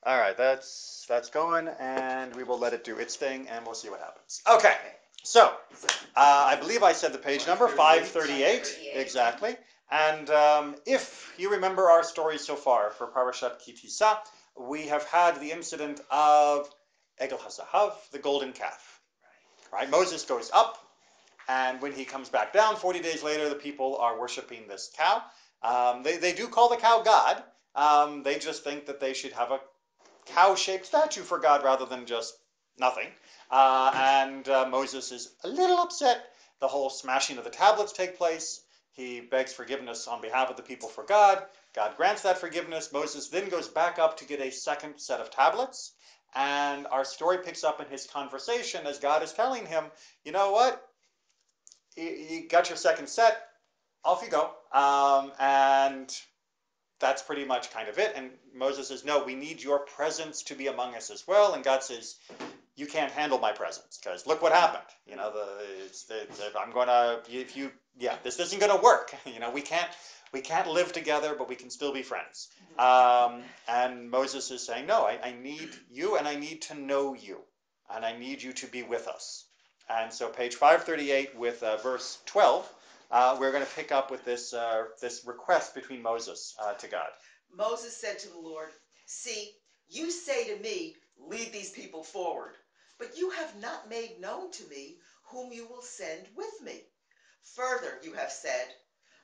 All right, that's going, and we will let it do its thing, and we'll see what happens. Okay, so I believe I said the page number 538 exactly. And if you remember our story so far for Parashat Ki Tisa, we have had the incident of Egel HaZahav, the golden calf. Right? Moses goes up, and when he comes back down, 40 days later, the people are worshiping this cow. They do call the cow God. They just think that they should have a cow-shaped statue for God rather than just nothing. And Moses is a little upset. The whole smashing of the tablets take place. He begs forgiveness on behalf of the people for God. God grants that forgiveness. Moses then goes back up to get a second set of tablets. And our story picks up in his conversation as God is telling him, you know what? You got your second set. Off you go. And that's pretty much kind of it. And Moses says, no, we need your presence to be among us as well. And God says, you can't handle my presence because look what happened. You know, this isn't going to work. You know, we can't live together, but we can still be friends. And Moses is saying, no, I need you and I need to know you and I need you to be with us. And so page 538 with verse 12, we're going to pick up with this request between Moses to God. Moses said to the Lord, see, you say to me, lead these people forward, but you have not made known to me whom you will send with me. Further, you have said,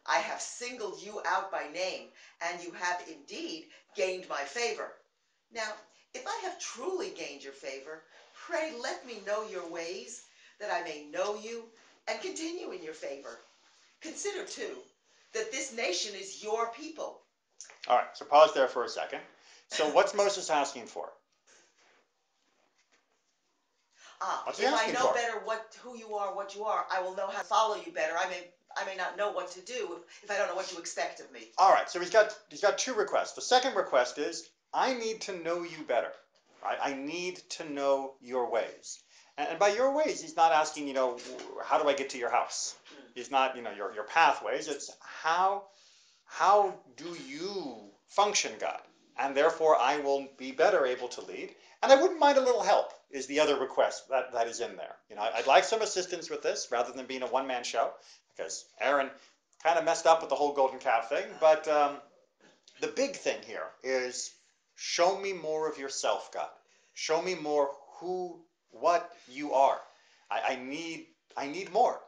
I have singled you out by name, and you have indeed gained my favor. Now, if I have truly gained your favor, pray let me know your ways, that I may know you and continue in your favor. Consider, too, that this nation is your people. All right, so pause there for a second. So what's Moses asking for? If I know better who you are, what you are, I will know how to follow you better. I may not know what to do if I don't know what you expect of me. All right, so he's got two requests. The second request is, I need to know you better. Right? I need to know your ways. And by your ways, he's not asking, how do I get to your house? He's not, your pathways. It's how do you function, God? And therefore, I will be better able to lead. And I wouldn't mind a little help, is the other request that is in there. I'd like some assistance with this rather than being a one-man show, because Aaron kind of messed up with the whole golden calf thing. But the big thing here is, show me more of yourself, God. Show me more what you are. I need more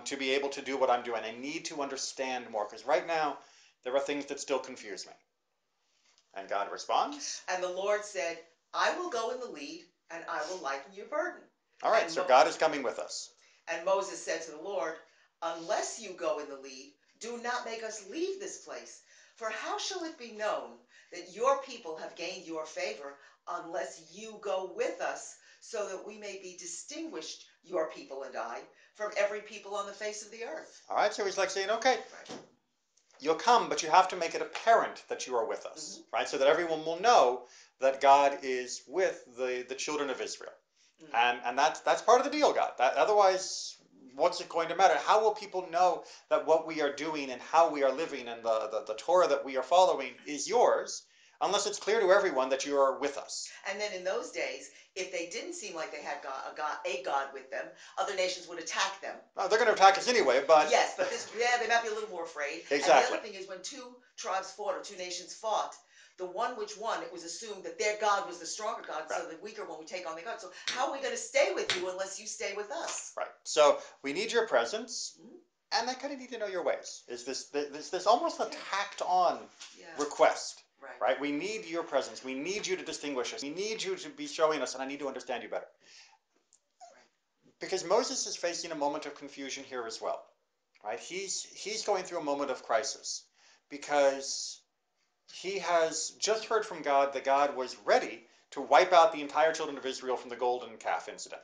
to be able to do what I'm doing. I need to understand more, because right now there are things that still confuse me. And God responds. And the Lord said, I will go in the lead, and I will lighten your burden. All right, so God is coming with us. And Moses said to the Lord, unless you go in the lead, do not make us leave this place. For how shall it be known that your people have gained your favor unless you go with us, so that we may be distinguished, your people and I, from every people on the face of the earth? All right, so he's like saying, okay, you'll come, but you have to make it apparent that you are with us, right? So that everyone will know that God is with the children of Israel. And that's part of the deal, God. Otherwise, what's it going to matter? How will people know that what we are doing and how we are living and the Torah that we are following is yours, unless it's clear to everyone that you are with us? And then in those days, if they didn't seem like they had a God with them, other nations would attack them. They're going to attack us anyway, but... Yes, but they might be a little more afraid. Exactly. And the other thing is, when two tribes fought or two nations fought, the one which won, it was assumed that their God was the stronger God, right. So the weaker one would take on the God. So how are we going to stay with you unless you stay with us? Right. So we need your presence, and I kind of need to know your ways. Is this almost a tacked-on request? Right? We need your presence. We need you to distinguish us. We need you to be showing us, and I need to understand you better. Because Moses is facing a moment of confusion here as well. Right? He's going through a moment of crisis because he has just heard from God that God was ready to wipe out the entire children of Israel from the golden calf incident.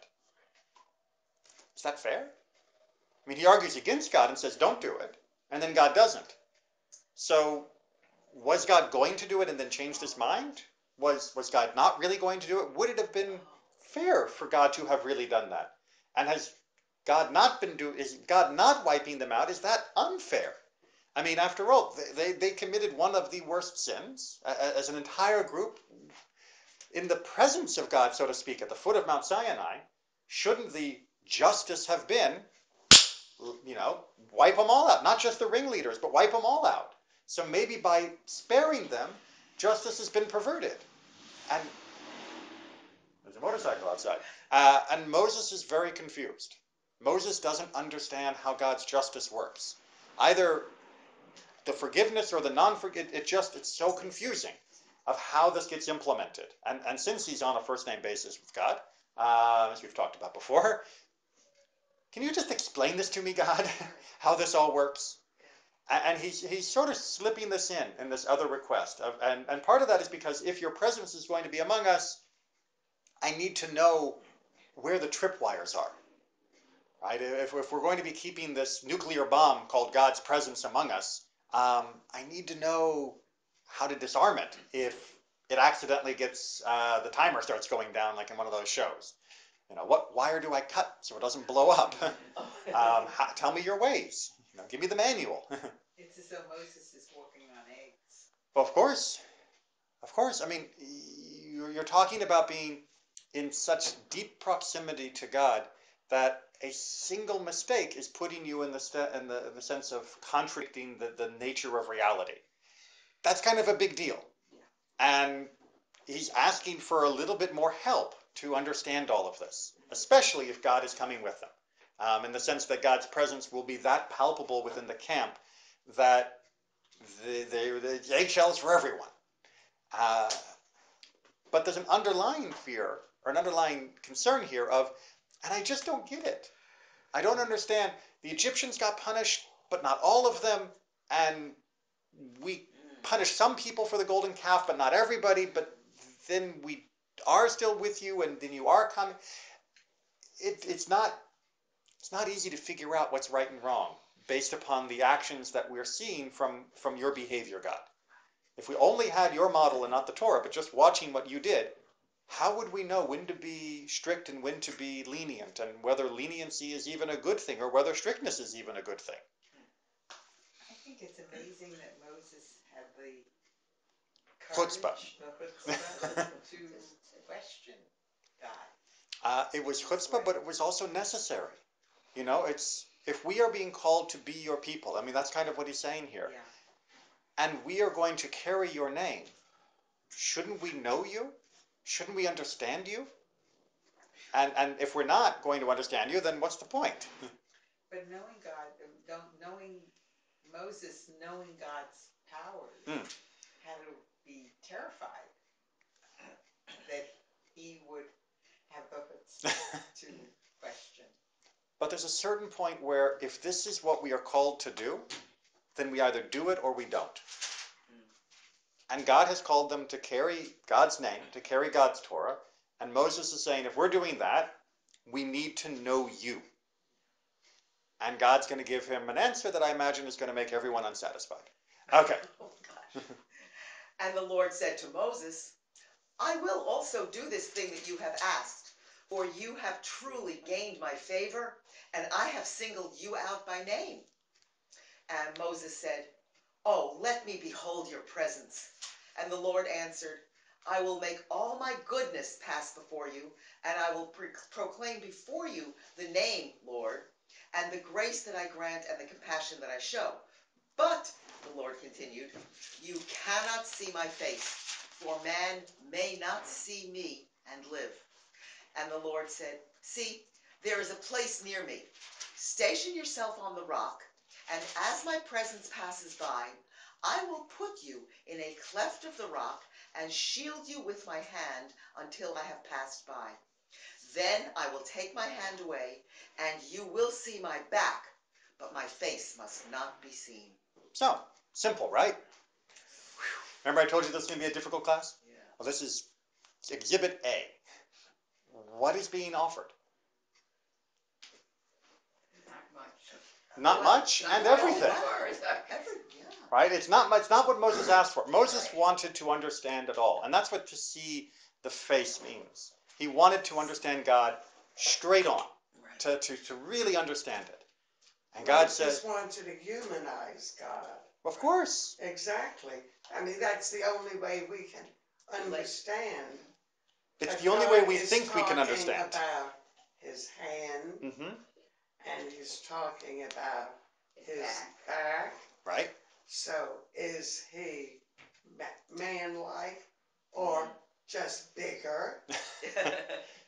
Is that fair? I mean, he argues against God and says, don't do it, and then God doesn't. So was God going to do it and then changed his mind? Was God not really going to do it? Would it have been fair for God to have really done that? And is God not wiping them out? Is that unfair? I mean, after all, they committed one of the worst sins as an entire group. in the presence of God, so to speak, at the foot of Mount Sinai, shouldn't the justice have been, wipe them all out? Not just the ringleaders, but wipe them all out. So maybe by sparing them, justice has been perverted. And there's a motorcycle outside. And Moses is very confused. Moses doesn't understand how God's justice works. Either the forgiveness or the non-forgiveness, it's so confusing of how this gets implemented. And since he's on a first-name basis with God, as we've talked about before, can you just explain this to me, God, how this all works? And he's sort of slipping this in this other request. And part of that is because if your presence is going to be among us, I need to know where the tripwires are. Right? If we're going to be keeping this nuclear bomb called God's presence among us, I need to know how to disarm it if it accidentally gets, the timer starts going down like in one of those shows. What wire do I cut so it doesn't blow up? Tell me your ways. Give me the manual. It's as though Moses is walking on eggs. Well, of course. I mean, you're talking about being in such deep proximity to God that a single mistake is putting you in the sense of contradicting the nature of reality. That's kind of a big deal. And he's asking for a little bit more help to understand all of this, especially if God is coming with them, in the sense that God's presence will be that palpable within the camp that the eggshells for everyone. But there's an underlying fear or an underlying concern here of, and I just don't get it. I don't understand. The Egyptians got punished, but not all of them, and we punish some people for the golden calf, but not everybody, but then we are still with you, and then you are coming. It's not easy to figure out what's right and wrong based upon the actions that we're seeing from your behavior, God. If we only had your model and not the Torah, but just watching what you did, how would we know when to be strict and when to be lenient, and whether leniency is even a good thing or whether strictness is even a good thing? I think it's amazing that Moses had the Chutzpah. to question God. It was chutzpah, but it was also necessary. It's if we are being called to be your people, I mean, that's kind of what he's saying here. Yeah. And we are going to carry your name. Shouldn't we know you? Shouldn't we understand you? And if we're not going to understand you, then what's the point? But knowing God, Moses knowing God's powers, had to be terrified that he would have the chutzpah to question. But there's a certain point where if this is what we are called to do, then we either do it or we don't. And God has called them to carry God's name, to carry God's Torah. And Moses is saying, if we're doing that, we need to know you. And God's going to give him an answer that I imagine is going to make everyone unsatisfied. Okay. Oh, gosh. And the Lord said to Moses, I will also do this thing that you have asked, for you have truly gained my favor, and I have singled you out by name. And Moses said, Oh, let me behold your presence. And the Lord answered, I will make all my goodness pass before you, and I will proclaim before you the name, Lord, and the grace that I grant and the compassion that I show. But, the Lord continued, you cannot see my face, for man may not see me and live. And the Lord said, See, there is a place near me. Station yourself on the rock, and as my presence passes by, I will put you in a cleft of the rock and shield you with my hand until I have passed by. Then I will take my hand away, and you will see my back, but my face must not be seen. So, simple, right? Remember I told you this was going to be a difficult class? Yeah. Well, this is Exhibit A. What is being offered? Not much, and everything. Right? It's not what Moses asked for. Moses wanted to understand it all. And that's what to see the face means. He wanted to understand God straight on, to really understand it. And God said, just wanted to humanize God. Of course. Exactly. I mean, that's the only way we can understand It's But the only way God we is think we can talking understand. about his hand, Hmm. and he's talking about his back. Right? So is he man-like or just bigger?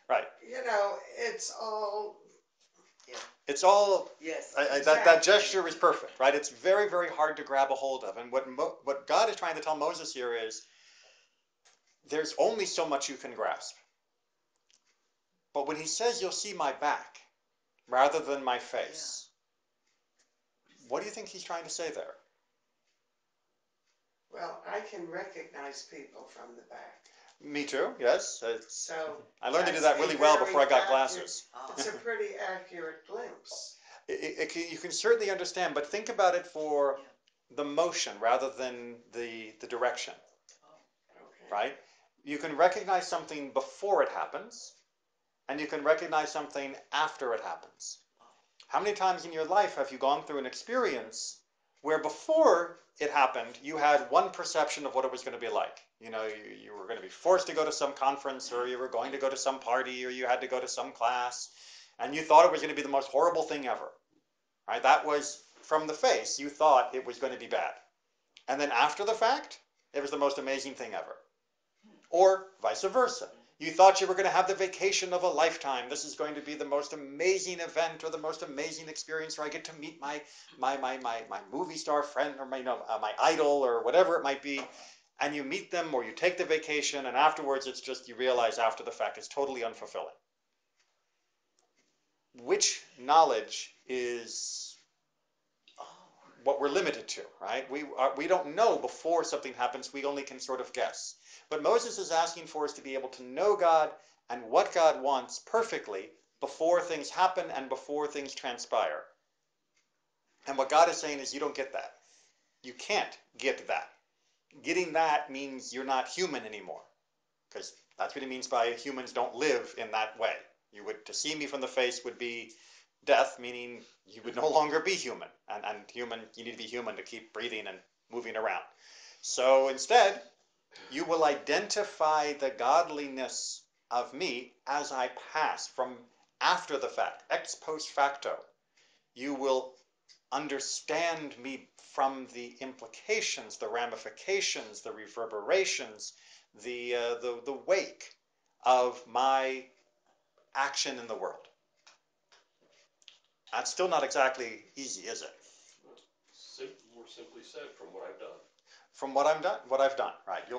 Right. You know, it's all It's all, Yes. that gesture is perfect, right? It's very, very hard to grab a hold of. And what God is trying to tell Moses here is there's only so much you can grasp. But when he says you'll see my back rather than my face, what do you think he's trying to say there? well, I can recognize people from the back. Me too, yes. So I learned to do that's that really a well very before I got accurate- glasses. It's a pretty accurate glimpse. You can certainly understand, but think about it for the motion rather than the direction, Okay. right? You can recognize something before it happens, and you can recognize something after it happens. How many times in your life have you gone through an experience where before it happened, you had one perception of what it was going to be like? You know, you were going to be forced to go to some conference, or you were going to go to some party, or you had to go to some class, and you thought it was going to be the most horrible thing ever, right? That was from the face. You thought it was going to be bad. And then after the fact, it was the most amazing thing ever. Or vice versa. You thought you were going to have the vacation of a lifetime. This is going to be the most amazing event or the most amazing experience where I get to meet my movie star friend or my idol or whatever it might be. And you meet them or you take the vacation, and afterwards it's just you realize after the fact it's totally unfulfilling. Which knowledge is what we're limited to, right? We don't know before something happens. We only can sort of guess. But Moses is asking for us to be able to know God and what God wants perfectly before things happen and before things transpire. And what God is saying is you don't get that. You can't get that. Getting that means you're not human anymore, because that's what he means by humans don't live in that way. To see me from the face would be death, meaning you would no longer be human. And human, you need to be human to keep breathing and moving around. So instead, you will identify the godliness of me as I pass from after the fact, ex post facto. You will understand me from the implications, the ramifications, the reverberations, the wake of my action in the world. That's still not exactly easy, is it? More simply said, from what I've done. From what I've done, right? You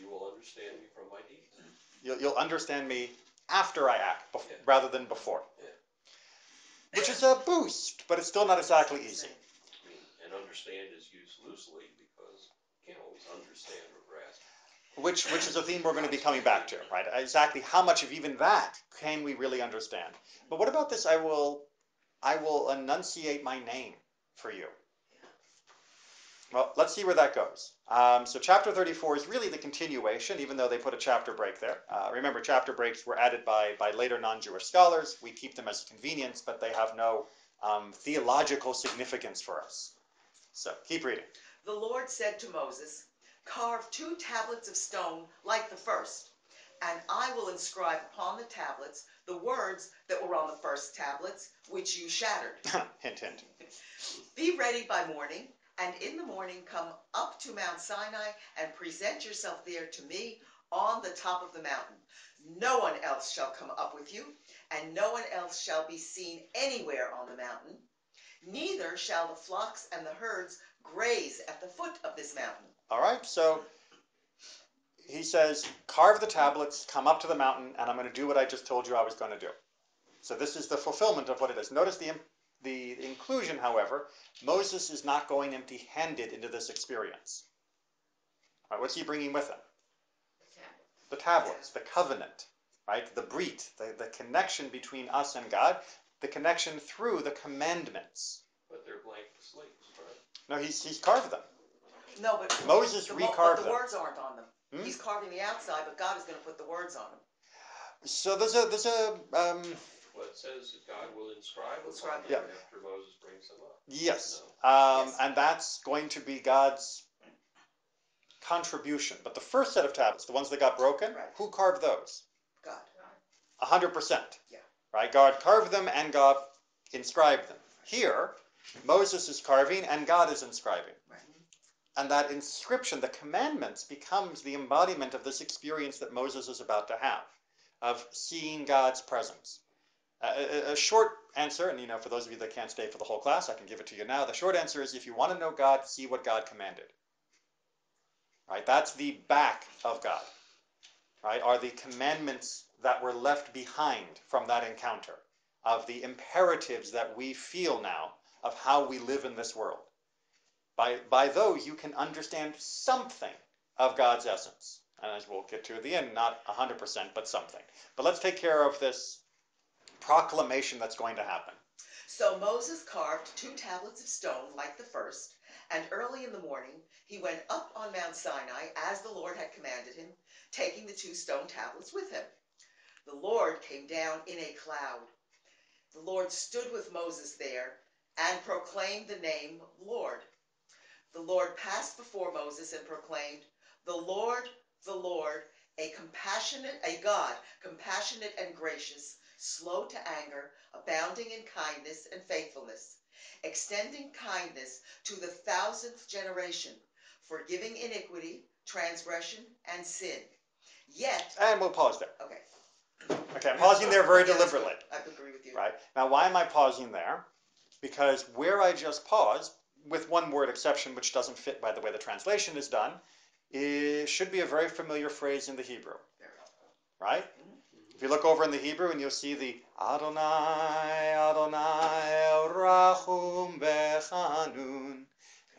will understand me from my deeds. You'll understand me after I act, rather than before. Yeah. Which is a boost, but it's still not exactly easy. I mean, and understand is used loosely because you can't always understand or grasp. Which is a theme we're going to be coming back to, right? Exactly how much of even that can we really understand? But what about this? I will enunciate my name for you. Well, let's see where that goes. So chapter 34 is really the continuation, even though they put a chapter break there. Remember, chapter breaks were added by later non-Jewish scholars. We keep them as a convenience, but they have no theological significance for us. So keep reading. The Lord said to Moses, "Carve 2 tablets of stone like the first, and I will inscribe upon the tablets the words that were on the first tablets, which you shattered. Hint, hint. Be ready by morning, and in the morning come up to Mount Sinai and present yourself there to me on the top of the mountain. No one else shall come up with you, and no one else shall be seen anywhere on the mountain. Neither shall the flocks and the herds graze at the foot of this mountain." All right, so he says, carve the tablets, come up to the mountain, and I'm going to do what I just told you I was going to do. So this is the fulfillment of what it is. Notice the inclusion, however. Moses is not going empty-handed into this experience. All right, what's he bringing with him? The tablets, the covenant, right? The brit, the connection between us and God, the connection through the commandments. But they're blank slates, right? No, he's carved them. No, but Moses recarved the them. words aren't on them. He's carving the outside, but God is going to put the words on them. So there's a Well, it says that God will inscribe Inscribe them them. after Moses brings them up. yes, No. Yes. and that's going to be God's contribution. But the first set of tablets, the ones that got broken, Right. who carved those? 100%. Yeah. Right? God carved them and God inscribed them. Here, Moses is carving and God is inscribing. Right. And that inscription, the commandments, becomes the embodiment of this experience that Moses is about to have, of seeing God's presence. A short answer, and for those of you that can't stay for the whole class, I can give it to you now. The short answer is, if you want to know God, see what God commanded. Right? That's the back of God. Right? Are the commandments that were left behind from that encounter, of the imperatives that we feel now of how we live in this world. By those, you can understand something of God's essence. And as we'll get to at the end, not 100%, but something. But let's take care of this proclamation that's going to happen. So Moses carved 2 tablets of stone like the first, and early in the morning he went up on Mount Sinai as the Lord had commanded him, taking the 2 stone tablets with him. The Lord came down in a cloud. The Lord stood with Moses there and proclaimed the name Lord. The Lord passed before Moses and proclaimed, the Lord, a God, compassionate and gracious, slow to anger, abounding in kindness and faithfulness, extending kindness to the 1000th generation, forgiving iniquity, transgression, and sin. Yet, And we'll pause there. okay. Okay, I'm pausing there very Yeah, deliberately. I agree with you. Right? Now, why am I pausing there? Because where I just paused, with one word exception, which doesn't fit by the way the translation is done, should be a very familiar phrase in the Hebrew. Right? If you look over in the Hebrew and you'll see the Adonai, Adonai, Rachum Bechanun,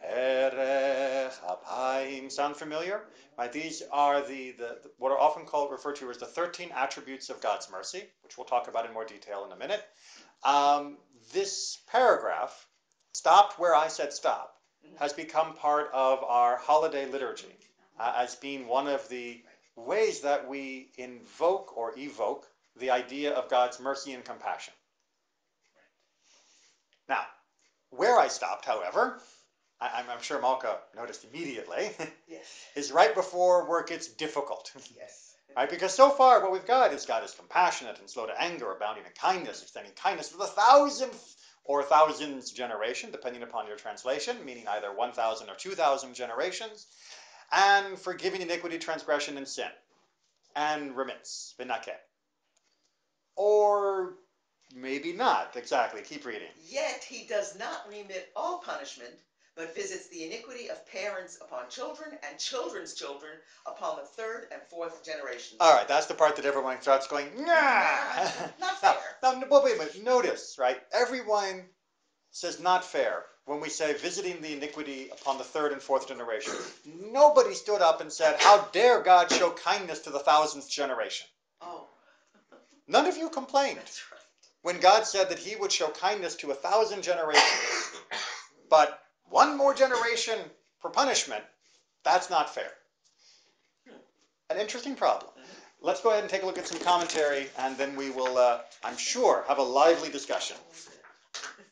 Erech Apayim. Sound familiar? Right? These are the what are often referred to as the 13 attributes of God's mercy, which we'll talk about in more detail in a minute. This paragraph, stopped where I said stop, has become part of our holiday liturgy as being one of the ways that we invoke or evoke the idea of God's mercy and compassion. Now, where I stopped, however, I'm sure Malka noticed immediately, Yes. is right before where it gets difficult. Yes. Right? Because so far what we've got is God is compassionate and slow to anger, abounding in kindness, extending kindness to the 1000th or 1000s generation, depending upon your translation, meaning either 1000 or 2000 generations, and forgiving iniquity, transgression, and sin, and remits, v'nakeh. Or maybe not, exactly, keep reading. Yet he does not remit all punishment, but visits the iniquity of parents upon children and children's children upon the 3rd and 4th generations. All right, that's the part that everyone starts going, nah. Not fair. Now, well, wait a minute, notice, right? Everyone says not fair when we say visiting the iniquity upon the 3rd and 4th generation. Nobody stood up and said, how dare God show kindness to the 1000th generation? Oh. None of you complained That's right. when God said that he would show kindness to 1000 generations. But one more generation for punishment, that's not fair. An interesting problem. Let's go ahead and take a look at some commentary, and then we will, I'm sure, have a lively discussion.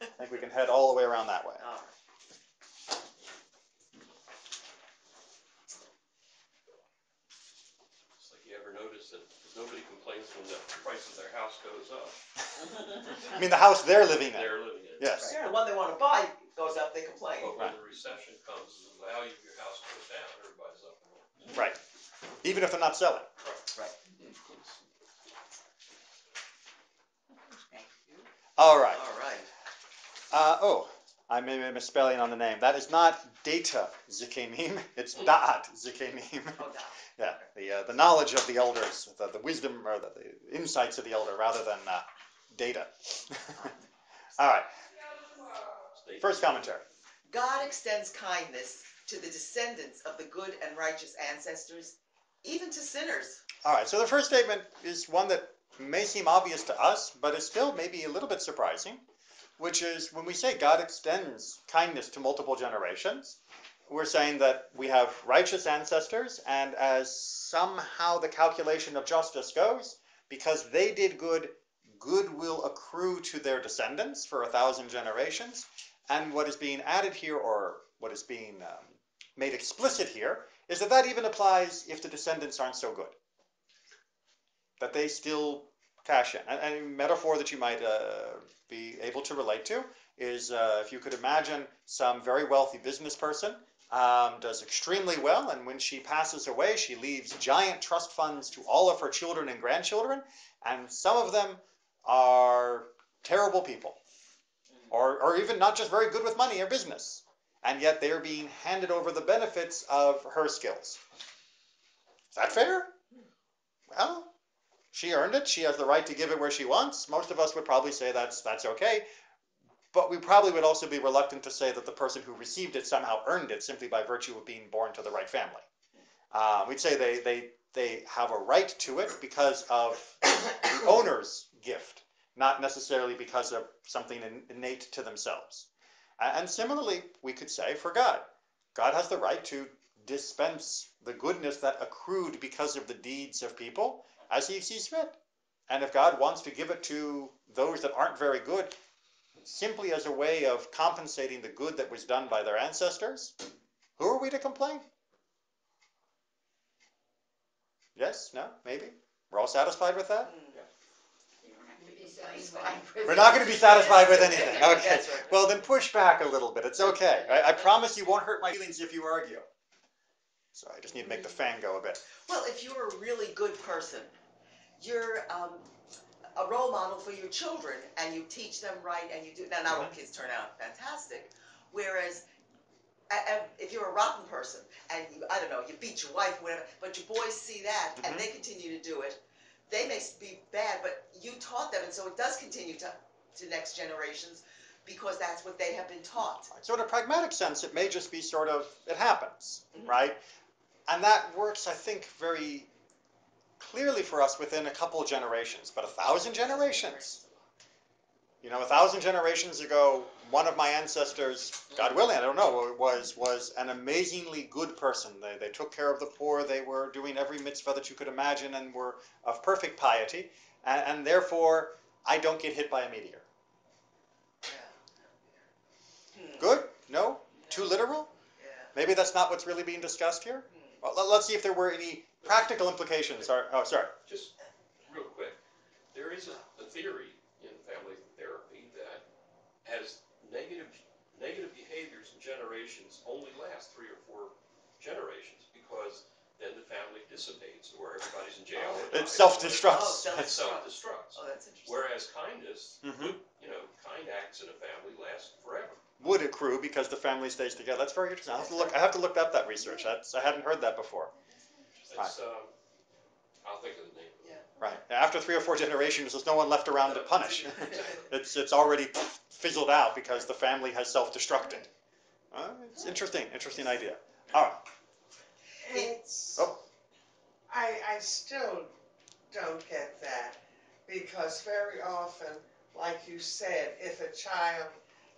I think we can head all the way around that way. All right. It's like you ever notice that nobody complains when the price of their house goes up. I mean, the house they're living in. They're living in. Yes. Right. The one they want to buy goes up, they complain. But when the recession comes and the value of your house goes down, everybody's up in arms. Right. Even if they're not selling. Right. Thank you. All right. All right. I may be misspelling on the name. That is not data zikenim. It's da'at zikenim. Oh, no. Yeah, the knowledge of the elders, the wisdom or the insights of the elder rather than data. All right. First commentary. God extends kindness to the descendants of the good and righteous ancestors, even to sinners. All right, so the first statement is one that may seem obvious to us, but is still maybe a little bit surprising, which is when we say God extends kindness to multiple generations, we're saying that we have righteous ancestors, and as somehow the calculation of justice goes, because they did good, good will accrue to their descendants for 1000 generations. And what is being added here, or what is being made explicit here, is that that even applies if the descendants aren't so good. That they still Cash in. And a metaphor that you might be able to relate to is if you could imagine some very wealthy business person does extremely well, and when she passes away, she leaves giant trust funds to all of her children and grandchildren, and some of them are terrible people, or even not just very good with money or business, and yet they are being handed over the benefits of her skills. Is that fair? Well, she earned it. She has the right to give it where she wants. Most of us would probably say that's okay. But we probably would also be reluctant to say that the person who received it somehow earned it simply by virtue of being born to the right family. We'd say they have a right to it because of the owner's gift, not necessarily because of something innate to themselves. And similarly, we could say for God, God has the right to dispense the goodness that accrued because of the deeds of people as he sees fit. And if God wants to give it to those that aren't very good, simply as a way of compensating the good that was done by their ancestors, who are we to complain? Yes? No? Maybe? We're all satisfied with that? We're not going to be satisfied with anything. Okay. Well, then push back a little bit. It's okay. I promise you won't hurt my feelings if you argue. So I just need to make the fan go a bit. Well, if you're a really good person, you're a role model for your children, and you teach them right, and you do. Now, not all kids turn out fantastic. Whereas, if you're a rotten person, and I don't know, you beat your wife or whatever, but your boys see that, and they continue to do it, they may be bad, but you taught them, and so it does continue to next generations, because that's what they have been taught. So in a pragmatic sense, it may just be sort of, it happens, right? And that works, I think, very clearly for us within a couple of generations, but 1,000 generations. 1,000 generations ago, one of my ancestors, God willing, I don't know, was an amazingly good person. They took care of the poor. They were doing every mitzvah that you could imagine and were of perfect piety. And therefore, I don't get hit by a meteor. Good? No? Too literal? Maybe that's not what's really being discussed here? Well, let's see if there were any practical implications. Oh, sorry. Just real quick, there is a theory in family therapy that has negative behaviors in generations only last 3 or 4 generations, because then the family dissipates, or everybody's in jail. It self-destructs. Oh, It self-destructs. Oh, that's interesting. Whereas kindness, kind acts in a family last forever. Would accrue because the family stays together. That's very interesting. I have to look up that research. I hadn't heard that before. It's, I'll think of the name. Yeah. Right. After 3 or 4 generations, there's no one left around to punish. It's already fizzled out because the family has self-destructed. It's interesting idea. All right. It's, Oh. I still don't get that, because very often, like you said, if a child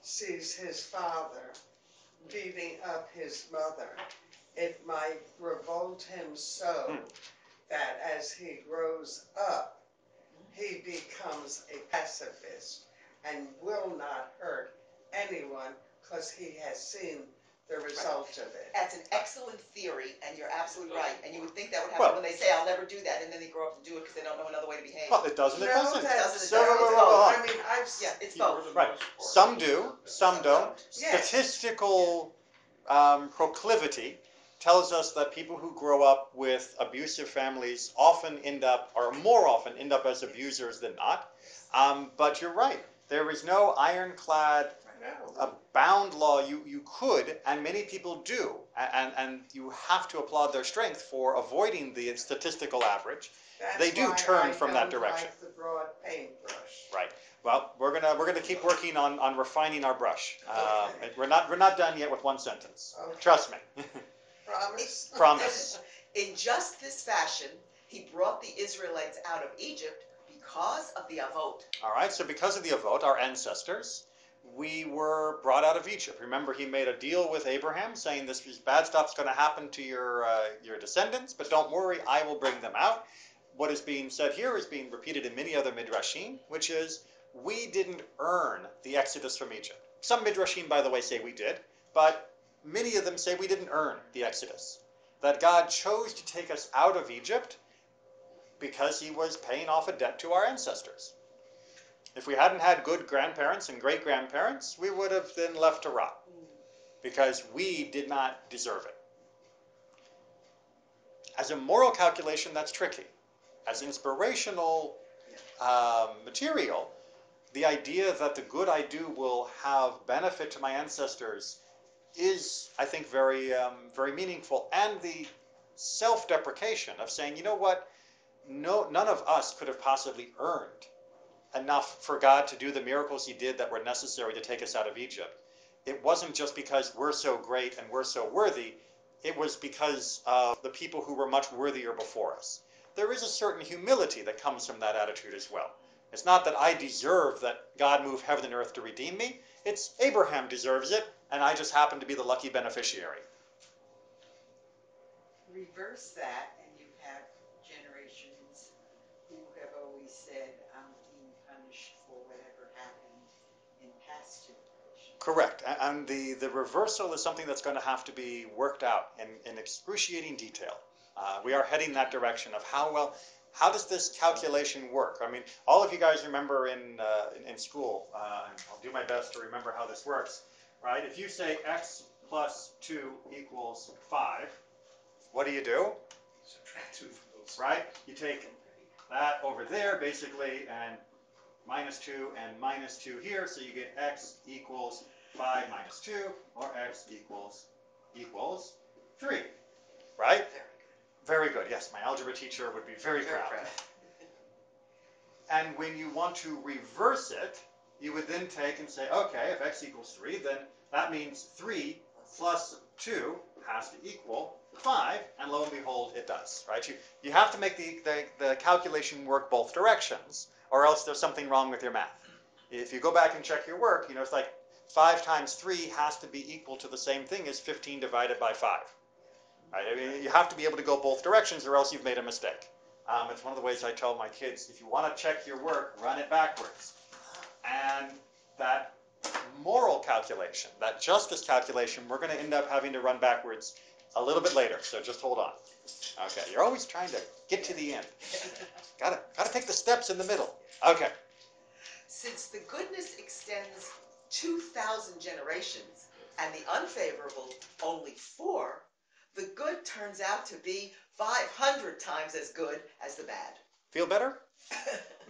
sees his father beating up his mother, it might revolt him so that as he grows up, he becomes a pacifist and will not hurt anyone because he has seen the result of it. That's an excellent theory, and you're absolutely right. And you would think that would happen when they say, "I'll never do that," and then they grow up to do it because they don't know another way to behave. Well, it doesn't. It No, doesn't. that's So, I mean, Yeah, it's both. right. Some do, some don't. Yes. Statistical proclivity tells us that people who grow up with abusive families more often end up as abusers than not. But you're right. There is no ironclad bound law. You could, and many people do, and you have to applaud their strength for avoiding the statistical average. They do turn from that direction. Like the broad paintbrush. Right. Well, we're gonna keep working on refining our brush. We're not done yet with one sentence. Okay. Trust me. Promise? Promise. In just this fashion, he brought the Israelites out of Egypt because of the Avot. All right. So because of the Avot, our ancestors, we were brought out of Egypt. Remember, he made a deal with Abraham, saying this bad stuff's going to happen to your descendants, but don't worry, I will bring them out. What is being said here is being repeated in many other midrashim, which is we didn't earn the exodus from Egypt. Some midrashim, by the way, say we did, but many of them say we didn't earn the exodus. That God chose to take us out of Egypt because he was paying off a debt to our ancestors. If we hadn't had good grandparents and great-grandparents, we would have been left to rot because we did not deserve it. As a moral calculation, that's tricky. As inspirational material, the idea that the good I do will have benefit to my ancestors is, I think, very, very meaningful. And the self-deprecation of saying, you know what, none of us could have possibly earned enough for God to do the miracles he did that were necessary to take us out of Egypt. It wasn't just because we're so great and we're so worthy. It was because of the people who were much worthier before us. There is a certain humility that comes from that attitude as well. It's not that I deserve that God move heaven and earth to redeem me. It's Abraham deserves it, and I just happen to be the lucky beneficiary. Reverse that, and you have generations who have always said, I'm being punished for whatever happened in past generations. Correct. And the reversal is something that's going to have to be worked out in excruciating detail. We are heading that direction of how does this calculation work? I mean, all of you guys remember in school, and I'll do my best to remember how this works, right? If you say x plus 2 equals 5, what do? Subtract 2 from those. Right? You take that over there, basically, and minus 2 and minus 2 here, so you get x equals 5 minus 2, or x equals 3, right? Very good. Yes, my algebra teacher would be very proud. And when you want to reverse it, you would then take and say, okay, if x equals 3, then that means 3 plus 2 has to equal 5, and lo and behold, it does, right? You have to make the calculation work both directions, or else there's something wrong with your math. If you go back and check your work, it's like 5 times 3 has to be equal to the same thing as 15 divided by 5. Right? I mean, you have to be able to go both directions, or else you've made a mistake. It's one of the ways I tell my kids, if you want to check your work, run it backwards. And that moral calculation, that justice calculation, we're going to end up having to run backwards a little bit later, so just hold on. Okay, you're always trying to get to the end. Gotta take the steps in the middle. Okay. Since the goodness extends 2,000 generations and the unfavorable only 4, the good turns out to be 500 times as good as the bad. Feel better?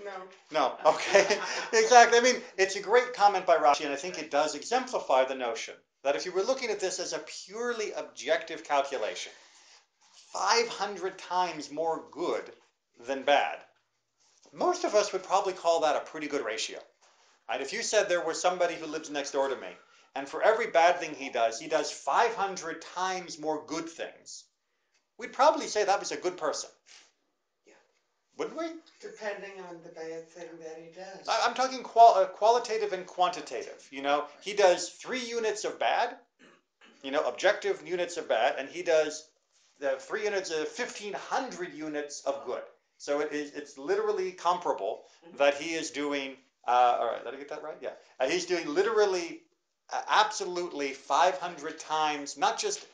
No. No. Okay. Exactly. I mean, it's a great comment by Rashi, and I think it does exemplify the notion that if you were looking at this as a purely objective calculation, 500 times more good than bad, most of us would probably call that a pretty good ratio. Right? If you said there was somebody who lives next door to me, and for every bad thing he does 500 times more good things, we'd probably say that was a good person. Yeah. Wouldn't we? Depending on the bad thing that he does. I'm talking qualitative and quantitative. He does 3 units of bad, objective units of bad, and he does the 3 units of 1,500 units of good. So it's literally comparable that he is doing, all right, did I get that right? Yeah. He's doing literally, absolutely 500 times, not just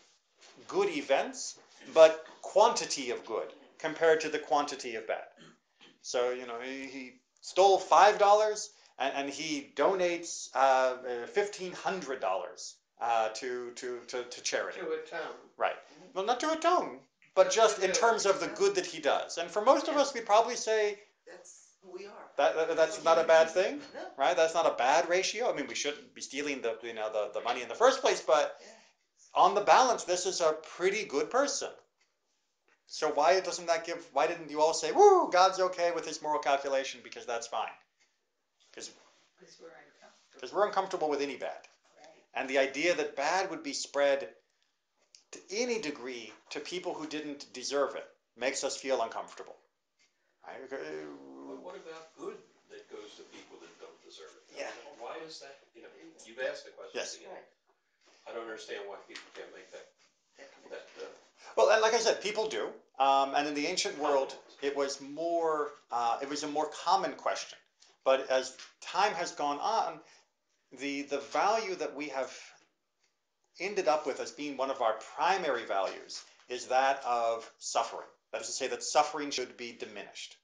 good events, but quantity of good compared to the quantity of bad. So, he stole $5 and he donates $1,500 to charity. To atone. Right. Well, not to atone, but just in terms of the good that he does. And for most of us, we'd probably say That's who we are. that's not a bad thing, No. right? That's not a bad ratio. I mean, we shouldn't be stealing the money in the first place, but on the balance, this is a pretty good person. So why didn't you all say, woo, God's okay with his moral calculation because that's fine? Because we're uncomfortable with any bad. Right. And the idea that bad would be spread to any degree to people who didn't deserve it makes us feel uncomfortable. Right? But what about good that goes to people that don't deserve it? Yeah. Why is that? You've asked the question. Yes. Right. I don't understand why people can't make that. Well, and like I said, people do. And in the ancient world, it was a more common question. But as time has gone on, the value that we have ended up with as being one of our primary values is that of suffering. That is to say that suffering should be diminished.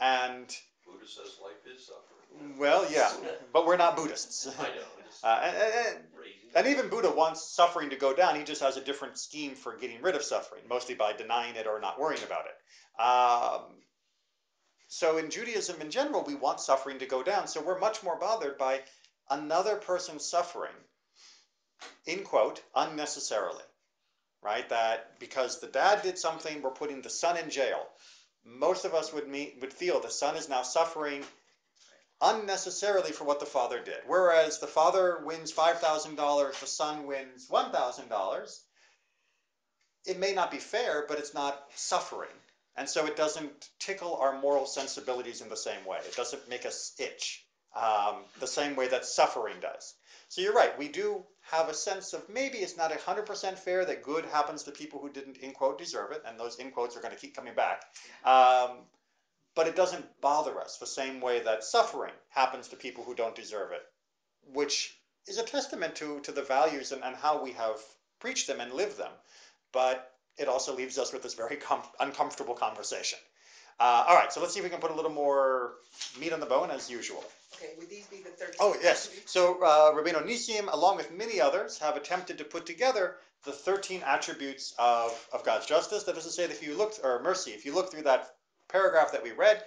And, Buddha says life is suffering. well, yeah, but we're not Buddhists. I know. Just raising. And even Buddha wants suffering to go down. He just has a different scheme for getting rid of suffering, mostly by denying it or not worrying about it. So in Judaism in general, we want suffering to go down. So we're much more bothered by another person's suffering, in quote, unnecessarily, right? That because the dad did something, we're putting the son in jail. Most of us would feel the son is now suffering unnecessarily for what the father did. Whereas the father wins $5,000, the son wins $1,000. It may not be fair, but it's not suffering. And so it doesn't tickle our moral sensibilities in the same way. It doesn't make us itch the same way that suffering does. So you're right. We do have a sense of maybe it's not 100% fair that good happens to people who didn't, in quote, deserve it. And those in quotes are going to keep coming back. But it doesn't bother us the same way that suffering happens to people who don't deserve it, which is a testament to the values and how we have preached them and lived them. But it also leaves us with this very uncomfortable conversation. All right, so let's see if we can put a little more meat on the bone as usual. Okay, would these be the 13? Oh, yes. So Rabbeinu Nissim, along with many others, have attempted to put together the 13 attributes of God's justice. That is to say, that if you look, or mercy, if you look through that paragraph that we read,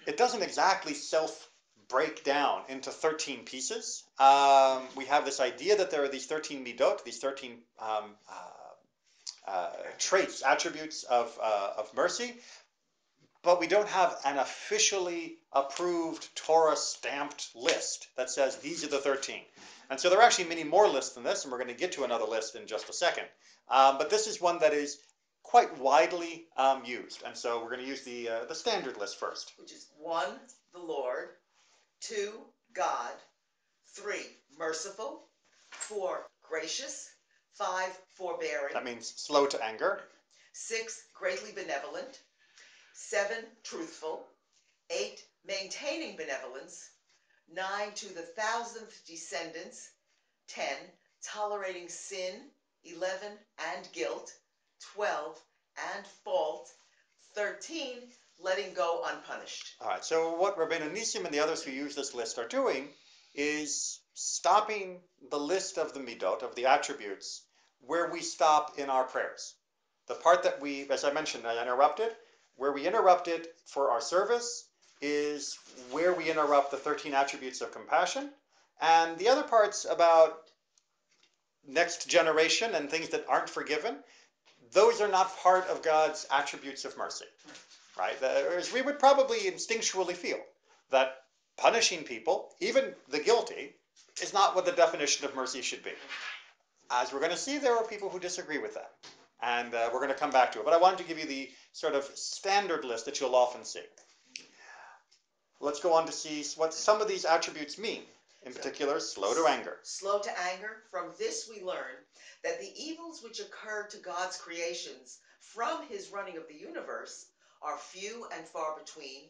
it doesn't exactly break down into 13 pieces. We have this idea that there are these 13 midot, these 13 traits, attributes of mercy, but we don't have an officially approved Torah-stamped list that says these are the 13. And so there are actually many more lists than this, and we're going to get to another list in just a second. But this is one that is quite widely used, and so we're going to use the standard list first. Which is 1, the Lord, 2, God, 3, merciful, 4, gracious, 5, forbearing. That means slow to anger. 6, greatly benevolent. 7, truthful. 8, maintaining benevolence. 9, to the 1,000th descendants. 10, tolerating sin. 11, and guilt. 12, and fault. 13, letting go unpunished. All right, so what Rabbeinu Nissim and the others who use this list are doing is stopping the list of the midot, of the attributes, where we stop in our prayers. The part that we, as I mentioned, I interrupted, where we interrupted for our service is where we interrupt the 13 attributes of compassion. And the other parts about next generation and things that aren't forgiven, those are not part of God's attributes of mercy, right? Whereas we would probably instinctually feel that punishing people, even the guilty, is not what the definition of mercy should be. As we're going to see, there are people who disagree with that, and we're going to come back to it. But I wanted to give you the sort of standard list that you'll often see. Let's go on to see what some of these attributes mean. In particular, slow to anger. Slow to anger. From this we learn that the evils which occur to God's creations from his running of the universe are few and far between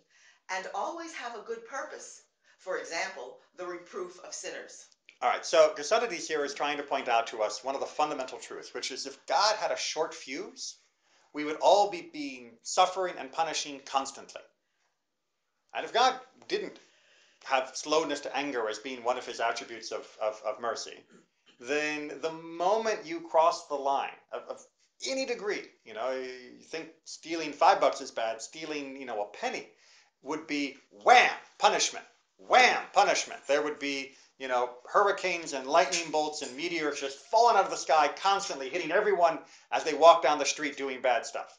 and always have a good purpose. For example, the reproof of sinners. All right, so Gesundheits here is trying to point out to us one of the fundamental truths, which is if God had a short fuse, we would all be being suffering and punishing constantly. And if God didn't have slowness to anger as being one of his attributes of mercy, then the moment you cross the line of any degree, you think stealing $5 is bad, stealing, a penny would be wham, punishment, wham, punishment. There would be, hurricanes and lightning bolts and meteors just falling out of the sky constantly, hitting everyone as they walk down the street doing bad stuff.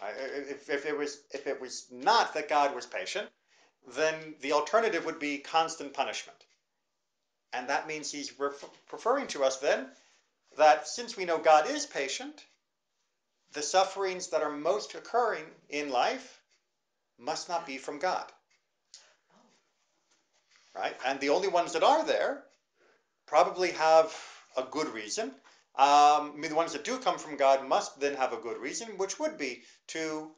If it was not that God was patient, then the alternative would be constant punishment. And that means he's preferring to us then that since we know God is patient, the sufferings that are most occurring in life must not be from God. Right? And the only ones that are there probably have a good reason. The ones that do come from God must then have a good reason, which would be to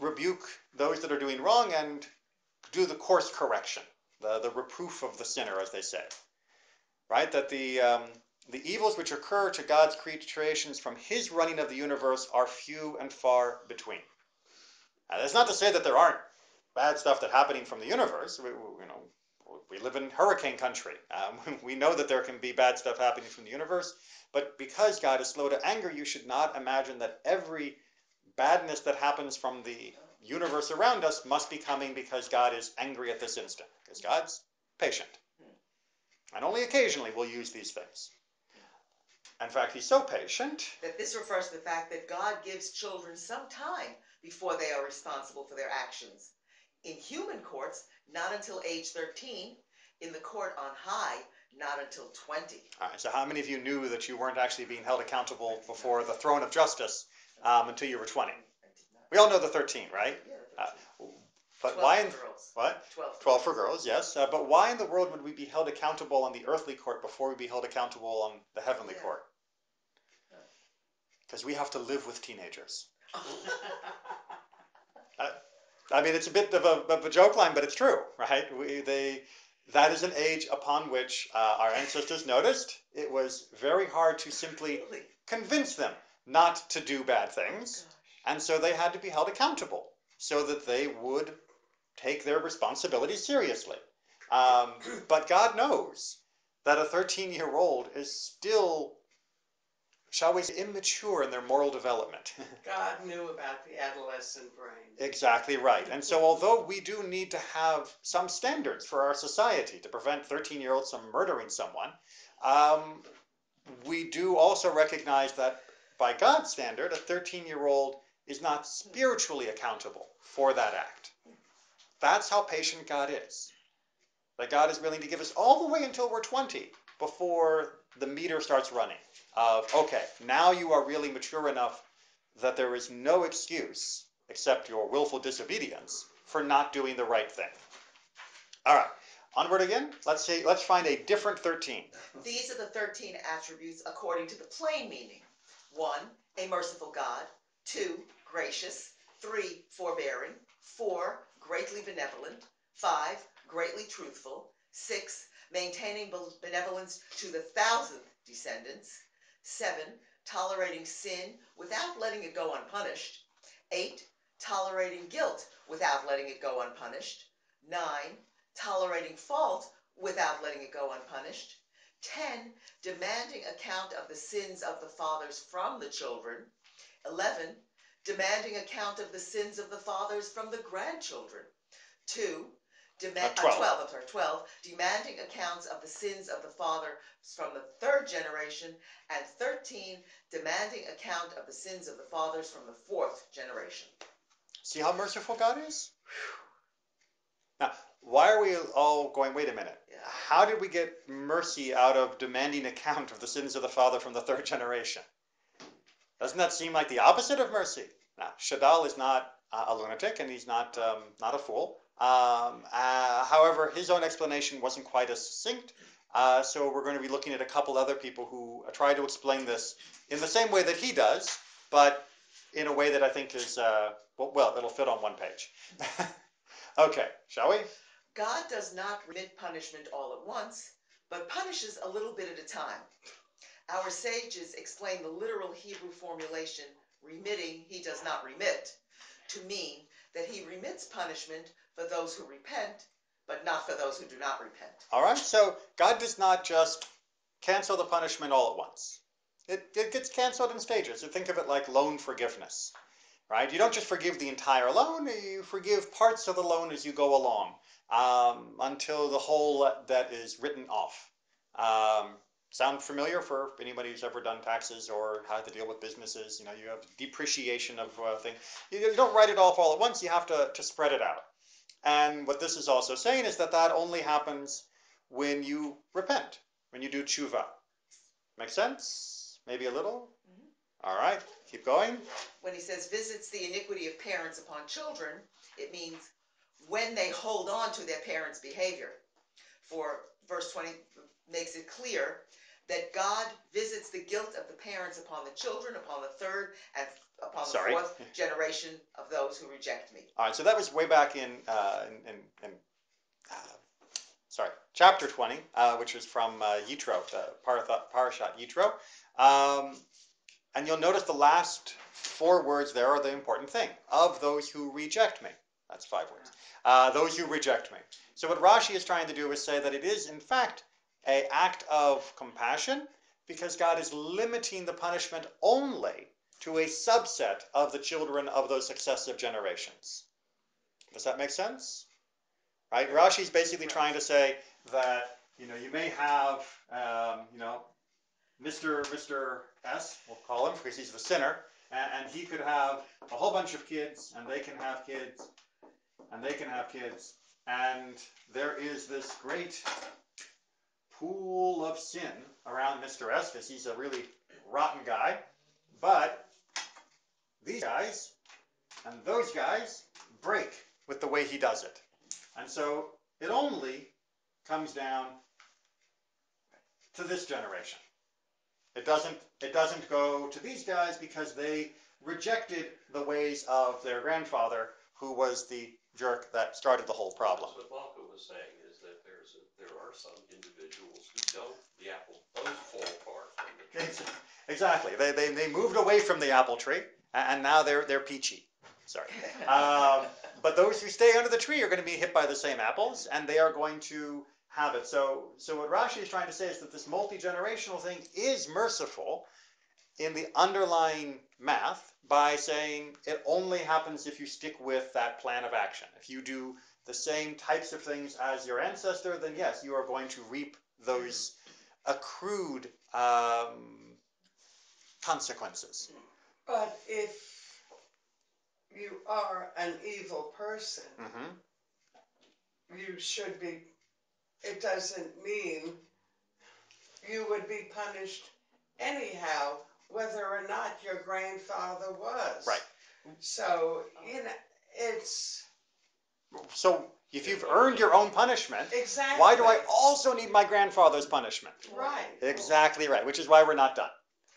rebuke those that are doing wrong and do the course correction, the reproof of the sinner, as they say. Right? That the evils which occur to God's creations from his running of the universe are few and far between. That's not to say that there aren't bad stuff that's happening from the universe. We live in hurricane country. We know that there can be bad stuff happening from the universe, but because God is slow to anger, you should not imagine that every badness that happens from the universe around us must be coming because God is angry at this instant, because God's patient. And only occasionally will use these things. In fact, he's so patient that this refers to the fact that God gives children some time before they are responsible for their actions. In human courts, not until age 13. In the court on high, not until 20. All right, so how many of you knew that you weren't actually being held accountable before the throne of justice until you were 20? We all know the 13, right? Yeah, 13. But 12 why for in girls. what? 12. 12 for girls, yes. But why in the world would we be held accountable on the earthly court before we be held accountable on the heavenly court? Because we have to live with teenagers. I mean, it's a bit of a joke line, but it's true, right? That is an age upon which our ancestors noticed it was very hard to simply convince them not to do bad things, and so they had to be held accountable so that they would take their responsibilities seriously. But God knows that a 13-year-old is still, shall we say, immature in their moral development. God knew about the adolescent brain. Exactly right. And so although we do need to have some standards for our society to prevent 13-year-olds from murdering someone, we do also recognize that by God's standard, a 13-year-old is not spiritually accountable for that act. That's how patient God is. That God is willing to give us all the way until we're 20 before the meter starts running of, okay, now you are really mature enough that there is no excuse except your willful disobedience for not doing the right thing. All right, onward again. Let's find a different 13. These are the 13 attributes according to the plain meaning. 1, a merciful God. 2, gracious. 3, forbearing. 4, greatly benevolent. 5, greatly truthful. 6, maintaining benevolence to the 1,000th descendants. 7, tolerating sin without letting it go unpunished. 8, tolerating guilt without letting it go unpunished. 9, tolerating fault without letting it go unpunished. 10, demanding account of the sins of the fathers from the children. 11, demanding account of the sins of the fathers from the grandchildren. 12, demanding accounts of the sins of the father from the 3rd generation, and 13, demanding account of the sins of the fathers from the 4th generation. See how merciful God is? Now, why are we all going, wait a minute, how did we get mercy out of demanding account of the sins of the father from the 3rd generation? Doesn't that seem like the opposite of mercy? Now, Shaddal is not a lunatic, and he's not a fool. However, his own explanation wasn't quite as succinct, so we're going to be looking at a couple other people who try to explain this in the same way that he does, but in a way that I think is, well, it'll fit on one page. Okay, shall we? God does not remit punishment all at once, but punishes a little bit at a time. Our sages explain the literal Hebrew formulation, remitting, he does not remit, to mean that he remits punishment for those who repent, but not for those who do not repent. All right, so God does not just cancel the punishment all at once. It gets canceled in stages. So think of it like loan forgiveness, right? You don't just forgive the entire loan, you forgive parts of the loan as you go along until the whole debt is written off. Sound familiar for anybody who's ever done taxes or had to deal with businesses? You know, you have depreciation of things. You don't write it off all at once. You have to spread it out. And what this is also saying is that only happens when you repent, when you do tshuva. Make sense? Maybe a little? Mm-hmm. All right, keep going. When he says visits the iniquity of parents upon children, it means when they hold on to their parents' behavior. For verse 20 makes it clear that God visits the guilt of the parents upon the children, upon the 3rd, and upon the 4th generation of those who reject me. All right, so that was way back in chapter 20, which is from Yitro, the Parashat Yitro. And you'll notice the last 4 words there are the important thing. Of those who reject me. That's 5 words. Those who reject me. So what Rashi is trying to do is say that it is, in fact, an act of compassion, because God is limiting the punishment only to a subset of the children of those successive generations. Does that make sense? Right? Rashi is basically trying to say that, you may have, Mr. S, we'll call him because he's the sinner, and he could have a whole bunch of kids, and they can have kids, and they can have kids, and there is this great pool of sin around Mr. S because he's a really rotten guy, but these guys and those guys break with the way he does it. And so it only comes down to this generation. It doesn't go to these guys because they rejected the ways of their grandfather, who was the jerk that started the whole problem. What Malka was saying is that there are some individuals who don't, the apple does fall apart from the tree. Exactly. They moved away from the apple tree, and now they're peachy. Sorry. But those who stay under the tree are going to be hit by the same apples, and they are going to have it. So what Rashi is trying to say is that this multi-generational thing is merciful in the underlying math by saying it only happens if you stick with that plan of action. If you do the same types of things as your ancestor, then yes, you are going to reap those accrued consequences. But if you are an evil person, you should be, it doesn't mean you would be punished anyhow, whether or not your grandfather was. Right. So, it's... So if you've earned your own punishment, Exactly. why do I also need my grandfather's punishment? Right. Exactly right, which is why we're not done.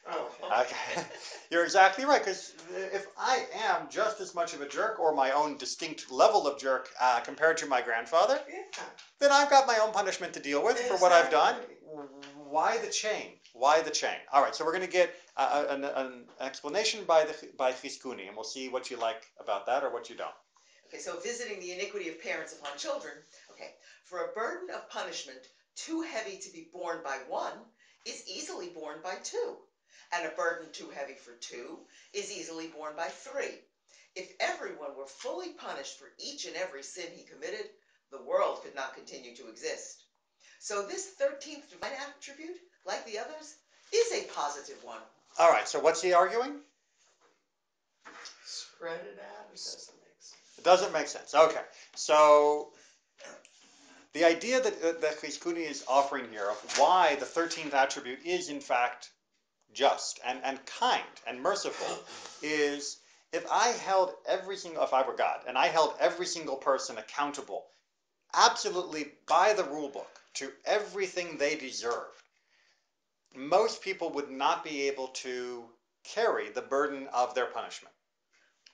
Okay. Okay. You're exactly right, because if I am just as much of a jerk, or my own distinct level of jerk compared to my grandfather, then I've got my own punishment to deal with for what I've done. Why the chain? Why the chain? All right, so we're going to get an explanation by Chizkuni, and we'll see what you like about that or what you don't. Okay, so visiting the iniquity of parents upon children. Okay, for a burden of punishment too heavy to be borne by one is easily borne by two, and a burden too heavy for two is easily borne by three. If everyone were fully punished for each and every sin he committed, the world could not continue to exist. So this 13th divine attribute, like the others, is a positive one. All right, so what's he arguing? Spread it out, it doesn't make sense. It doesn't make sense. Okay, so the idea that Chizkuni is offering here of why the 13th attribute is in fact just and kind and merciful is if I were God, and I held every single person accountable absolutely by the rule book to everything they deserved, most people would not be able to carry the burden of their punishment.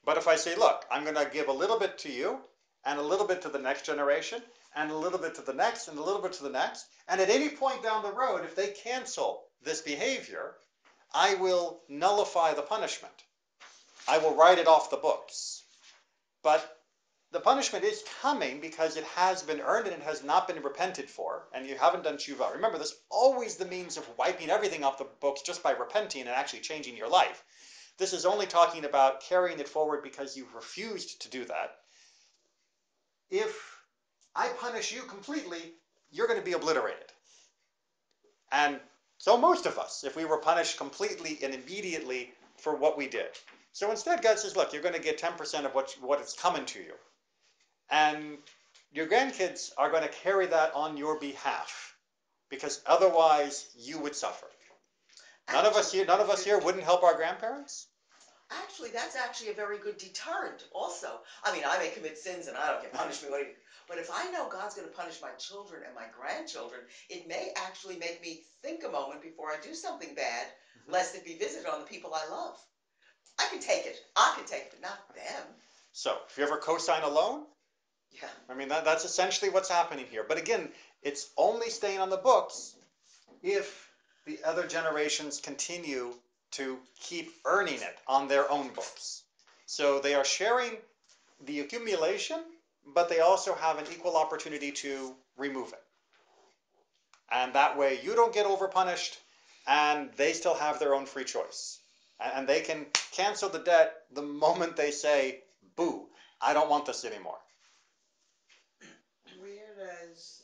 But if I say, look, I'm going to give a little bit to you, and a little bit to the next generation, and a little bit to the next, and a little bit to the next, and at any point down the road, if they cancel this behavior, I will nullify the punishment. I will write it off the books. But the punishment is coming because it has been earned and it has not been repented for, and you haven't done tshuva. Remember, there's always the means of wiping everything off the books just by repenting and actually changing your life. This is only talking about carrying it forward because you refused to do that. If I punish you completely, you're going to be obliterated. And so most of us, if we were punished completely and immediately for what we did. So instead, God says, look, you're going to get 10% of what is coming to you. And your grandkids are going to carry that on your behalf, because otherwise you would suffer. None of us here wouldn't help our grandparents? Actually, that's actually a very good deterrent also. I mean, I may commit sins and I don't get punished. But if I know God's going to punish my children and my grandchildren, it may actually make me think a moment before I do something bad, lest it be visited on the people I love. I can take it, but not them. So, if you ever co-sign a loan, Yeah. I mean, that's essentially what's happening here. But again, it's only staying on the books if the other generations continue to keep earning it on their own books. So they are sharing the accumulation, but they also have an equal opportunity to remove it. And that way you don't get overpunished, and they still have their own free choice. And they can cancel the debt the moment they say, boo, I don't want this anymore. Where does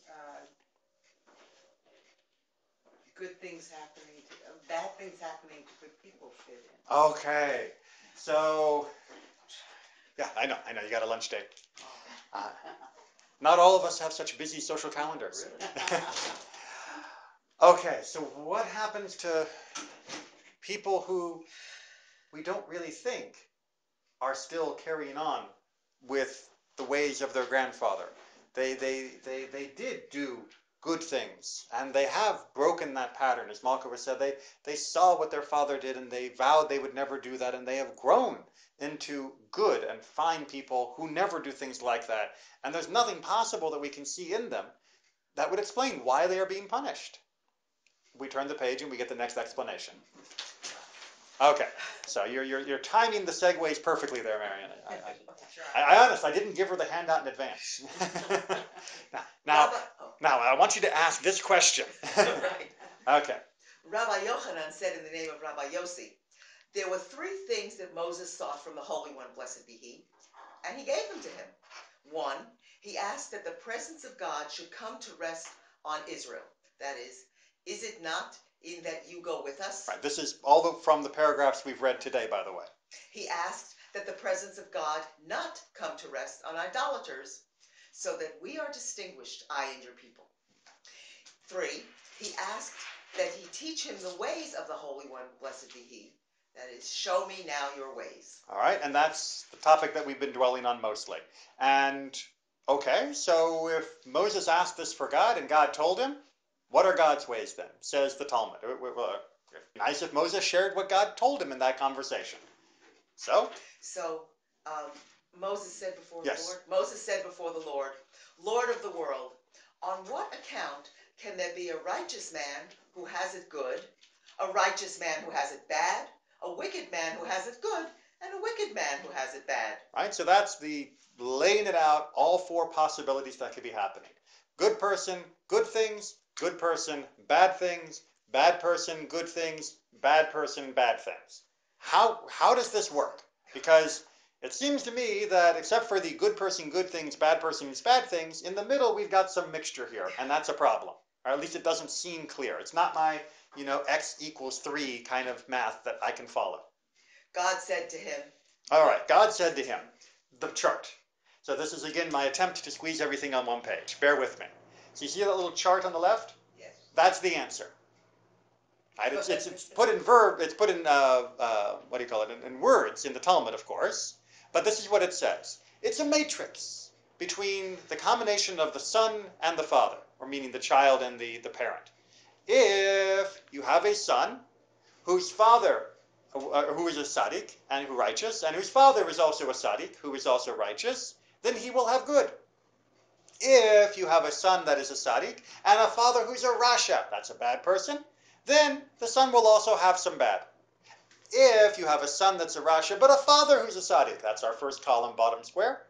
good things happening to bad things happening to good people fit in? Okay, so yeah, I know, you got a lunch date. Not all of us have such busy social calendars. Okay, so what happens to people who we don't really think are still carrying on with the ways of their grandfather? They did do good things, and they have broken that pattern. As Malcolm said, they saw what their father did, and they vowed they would never do that, and they have grown into good and fine people who never do things like that. And there's nothing possible that we can see in them that would explain why they are being punished. We turn the page and we get the next explanation. Okay, so you're timing the segues perfectly there, Marion. I didn't give her the handout in advance. now, I want you to ask this question. Right. Okay. Rabbi Yochanan said in the name of Rabbi Yossi, there were 3 things that Moses sought from the Holy One, blessed be he, and he gave them to him. 1, he asked that the presence of God should come to rest on Israel. That is it not in that you go with us? Right. This is all from the paragraphs we've read today, by the way. He asked that the presence of God not come to rest on idolaters, so that we are distinguished, I and your people. 3, he asked that he teach him the ways of the Holy One, blessed be he. That is, show me now your ways. All right, and that's the topic that we've been dwelling on mostly. And, okay, so if Moses asked this for God and God told him, what are God's ways then, says the Talmud? Nice if Moses shared what God told him in that conversation. So Moses said before yes. the Lord, Moses said before the Lord, Lord of the world, on what account can there be a righteous man who has it good, a righteous man who has it bad, a wicked man who has it good, and a wicked man who has it bad? Right, so that's the laying it out, all 4 possibilities that could be happening. Good person, good things, good person, bad things, bad person, good things, bad person, bad things. How does this work? Because it seems to me that except for the good person, good things, bad things, in the middle we've got some mixture here, and that's a problem. Or at least it doesn't seem clear. It's not my, x equals 3 kind of math that I can follow. God said to him. All right, God said to him, the chart. So this is again my attempt to squeeze everything on one page. Bear with me. So you see that little chart on the left? Yes. That's the answer. Right? It's put in verb. It's put in what do you call it? In words in the Talmud, of course. But this is what it says. It's a matrix between the combination of the son and the father, or meaning the child and the parent. If you have a son whose father, who is a tzaddik and who righteous, and whose father is also a tzaddik who is also righteous, then he will have good. If you have a son that is a tzaddik and a father who's a rasha, that's a bad person, then the son will also have some bad. If you have a son that's a rasha, but a father who's a tzaddik, that's our first column, bottom square,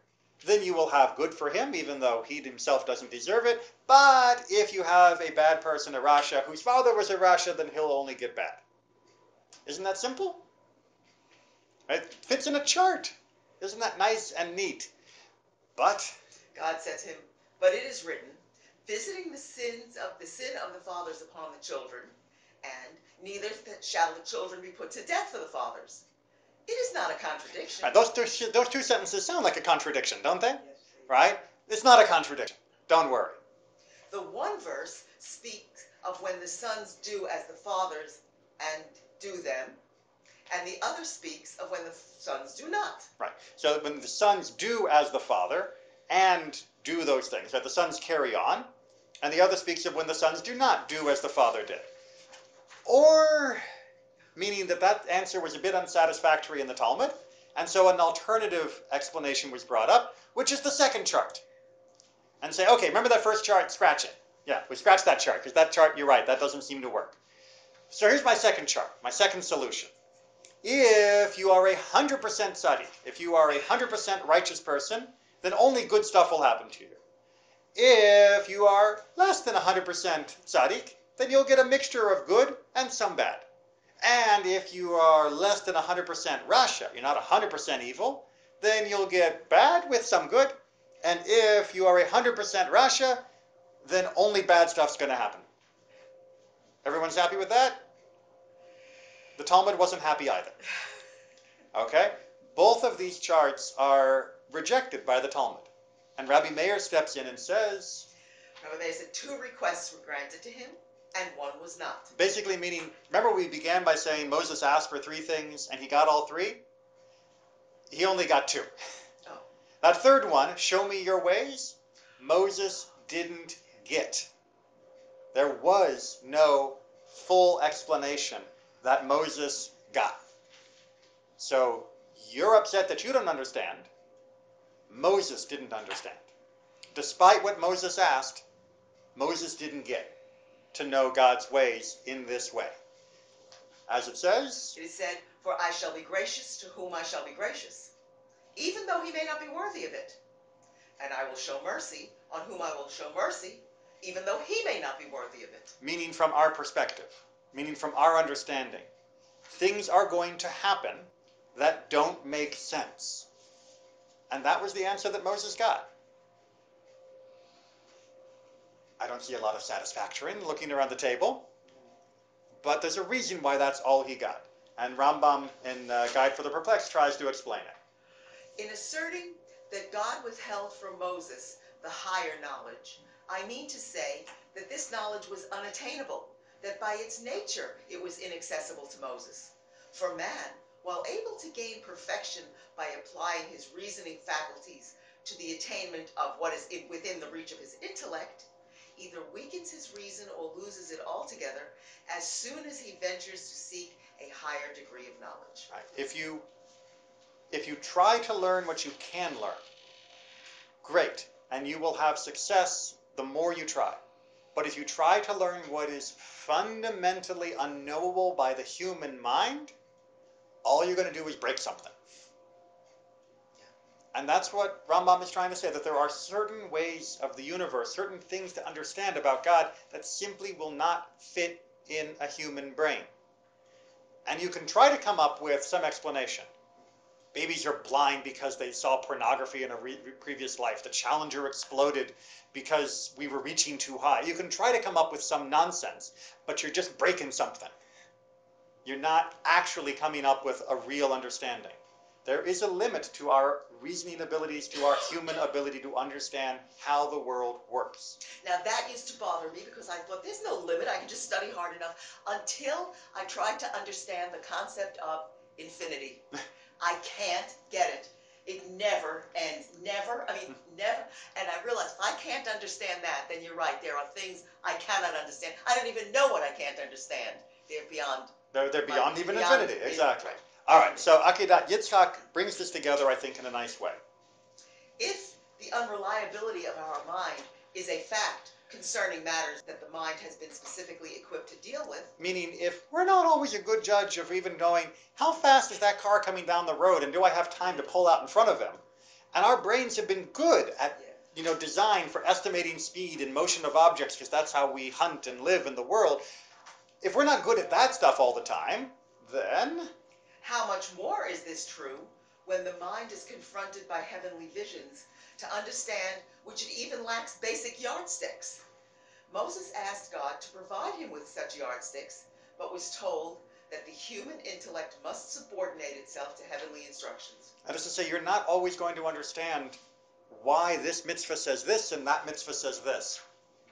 then you will have good for him, even though he himself doesn't deserve it. But if you have a bad person, a rasha, whose father was a rasha, then he'll only get bad. Isn't that simple? It fits in a chart. Isn't that nice and neat? But God said to him, but it is written, visiting the sin of the fathers upon the children, and neither shall the children be put to death for the fathers. It is not a contradiction. Right, those two sentences sound like a contradiction, don't they? Yes, Right? It's not a contradiction. Don't worry. The one verse speaks of when the sons do as the fathers and do them, and the other speaks of when the sons do not. Right. So when the sons do as the father and do those things, right? The sons carry on, and the other speaks of when the sons do not do as the father did. Or meaning that answer was a bit unsatisfactory in the Talmud, and so an alternative explanation was brought up, which is the second chart. and say, okay, remember that first chart, scratch it. Yeah, we scratch that chart, because that chart, you're right, that doesn't seem to work. So here's my second chart, my second solution. If you are 100% tzaddik, if you are 100% righteous person, then only good stuff will happen to you. If you are less than 100% tzaddik, then you'll get a mixture of good and some bad. And if you are less than 100% rasha, you're not 100% evil, then you'll get bad with some good. And if you are 100% rasha, then only bad stuff's going to happen. Everyone's happy with that? The Talmud wasn't happy either. Okay? Both of these charts are rejected by the Talmud. And Rabbi Meir steps in and says... Rabbi Meir said 2 requests were granted to him, and 1 was not. Basically meaning, remember we began by saying Moses asked for 3 things, and he got all 3? He only got 2. Oh. That third one, show me your ways, Moses didn't get. There was no full explanation that Moses got. So you're upset that you don't understand. Moses didn't understand. Despite what Moses asked, Moses didn't get to know God's ways in this way. As it says, It is said, for I shall be gracious to whom I shall be gracious, even though he may not be worthy of it. And I will show mercy on whom I will show mercy, even though he may not be worthy of it. meaning from our perspective, meaning from our understanding, things are going to happen that don't make sense. And that was the answer that Moses got. I don't see a lot of satisfaction looking around the table, but there's a reason why that's all he got. And Rambam in Guide for the Perplexed tries to explain it. In asserting that God withheld from Moses the higher knowledge, I mean to say that this knowledge was unattainable, that by its nature it was inaccessible to Moses. For man, while able to gain perfection by applying his reasoning faculties to the attainment of what is within the reach of his intellect, either weakens his reason or loses it altogether as soon as he ventures to seek a higher degree of knowledge. Right. If you try to learn what you can learn, great, and you will have success the more you try. But if you try to learn what is fundamentally unknowable by the human mind, all you're going to do is break something. And that's what Rambam is trying to say, that there are certain ways of the universe, certain things to understand about God that simply will not fit in a human brain. And you can try to come up with some explanation. Babies are blind because they saw pornography in a previous life. The Challenger exploded because we were reaching too high. You can try to come up with some nonsense, but you're just breaking something. You're not actually coming up with a real understanding. There is a limit to our reasoning abilities, to our human ability to understand how the world works. Now that used to bother me because I thought there's no limit, I can just study hard enough, until I tried to understand the concept of infinity. I can't get it. It never ends, never. And I realized if I can't understand that, then you're right, there are things I cannot understand. I don't even know what I can't understand. They're beyond. They're beyond even beyond infinity, exactly. Right. All right, so Akedat Yitzchak brings this together, I think, in a nice way. If the unreliability of our mind is a fact concerning matters that the mind has been specifically equipped to deal with, Meaning, if we're not always a good judge of even knowing how fast is that car coming down the road and do I have time to pull out in front of him, and our brains have been good at designed for estimating speed and motion of objects because that's how we hunt and live in the world, if we're not good at that stuff all the time, then... how much more is this true when the mind is confronted by heavenly visions to understand which it even lacks basic yardsticks? Moses asked God to provide him with such yardsticks, but was told that the human intellect must subordinate itself to heavenly instructions. That is to say, you're not always going to understand why this mitzvah says this and that mitzvah says this,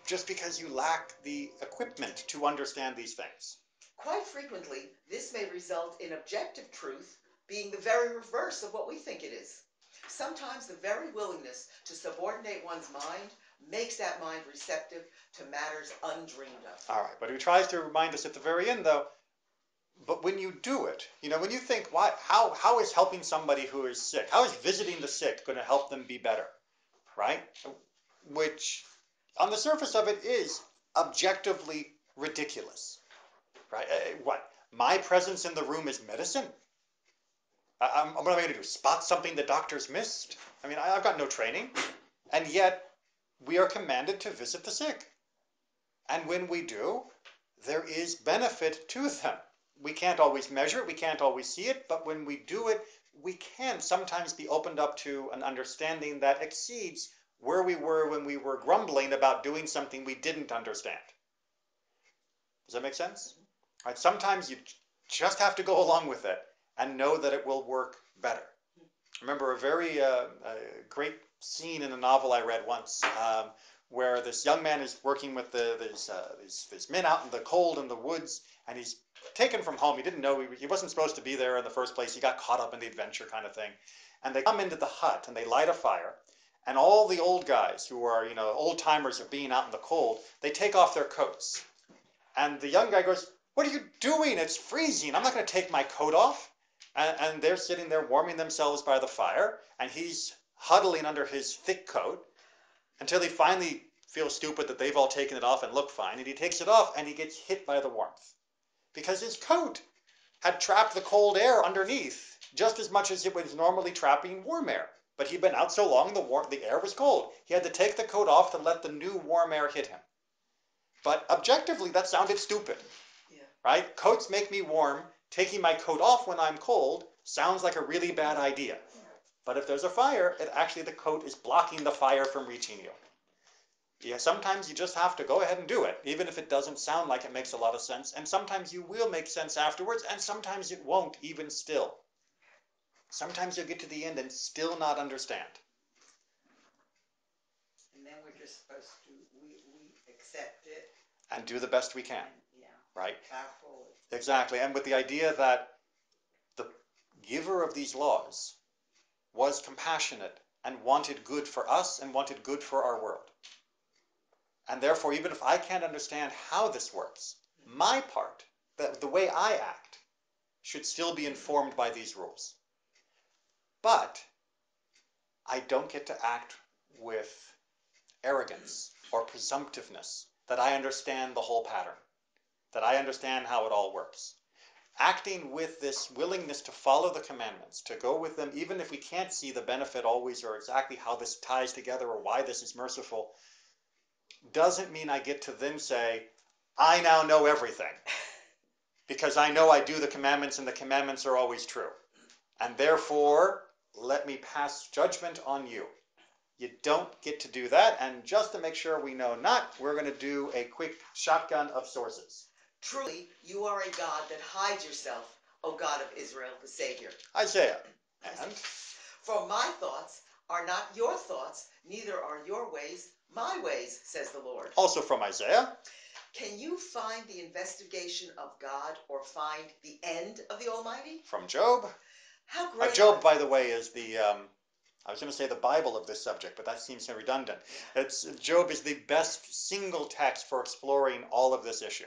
just because you lack the equipment to understand these things. Quite frequently, this may result in objective truth being the very reverse of what we think it is. Sometimes the very willingness to subordinate one's mind makes that mind receptive to matters undreamed of. All right, but he tries to remind us at the very end, though, but when you do it, when you think, how is helping somebody who is sick, how is visiting the sick going to help them be better, right? which on the surface of it is objectively ridiculous, right? What? My presence in the room is medicine? What am I going to do? Spot something the doctors missed? I mean, I've got no training. And yet, we are commanded to visit the sick. And when we do, there is benefit to them. We can't always measure it, we can't always see it, but when we do it, we can sometimes be opened up to an understanding that exceeds where we were when we were grumbling about doing something we didn't understand. Does that make sense? All right, sometimes you just have to go along with it and know that it will work better. I remember a very great scene in a novel I read once where this young man is working with these men out in the cold in the woods, and he's taken from home. He didn't know, he wasn't supposed to be there in the first place. He got caught up in the adventure kind of thing. And they come into the hut and they light a fire, and all the old guys who are, old timers of being out in the cold, they take off their coats. And the young guy goes, "What are you doing? It's freezing. I'm not going to take my coat off." And they're sitting there warming themselves by the fire, and he's huddling under his thick coat until he finally feels stupid that they've all taken it off and look fine, and he takes it off and he gets hit by the warmth because his coat had trapped the cold air underneath just as much as it was normally trapping warm air. But he'd been out so long the air was cold. He had to take the coat off to let the new warm air hit him. But objectively, that sounded stupid, right? Coats make me warm. Taking my coat off when I'm cold sounds like a really bad idea. But if there's a fire, the coat is blocking the fire from reaching you. Yeah, sometimes you just have to go ahead and do it, even if it doesn't sound like it makes a lot of sense. And sometimes you will make sense afterwards, and sometimes it won't even still. Sometimes you'll get to the end and still not understand. And then we're just supposed to, we accept it. And do the best we can. Yeah. Right? Plow forward. Exactly. And with the idea that the giver of these laws was compassionate and wanted good for us and wanted good for our world. And therefore, even if I can't understand how this works, my part, the way I act, should still be informed by these rules. But I don't get to act with arrogance or presumptiveness that I understand the whole pattern, that I understand how it all works. Acting with this willingness to follow the commandments, to go with them, even if we can't see the benefit always or exactly how this ties together or why this is merciful, doesn't mean I get to then say, I now know everything. Because I know I do the commandments and the commandments are always true. And therefore, let me pass judgment on you. You don't get to do that. And just to make sure we know not, we're going to do a quick shotgun of sources. Truly, you are a God that hides yourself, O God of Israel, the Savior. Isaiah. And? For my thoughts are not your thoughts, neither are your ways my ways, says the Lord. Also from Isaiah. Can you find the investigation of God or find the end of the Almighty? From Job. How great Job, by the way, is the, I was going to say the Bible of this subject, but that seems redundant. Job is the best single text for exploring all of this issue.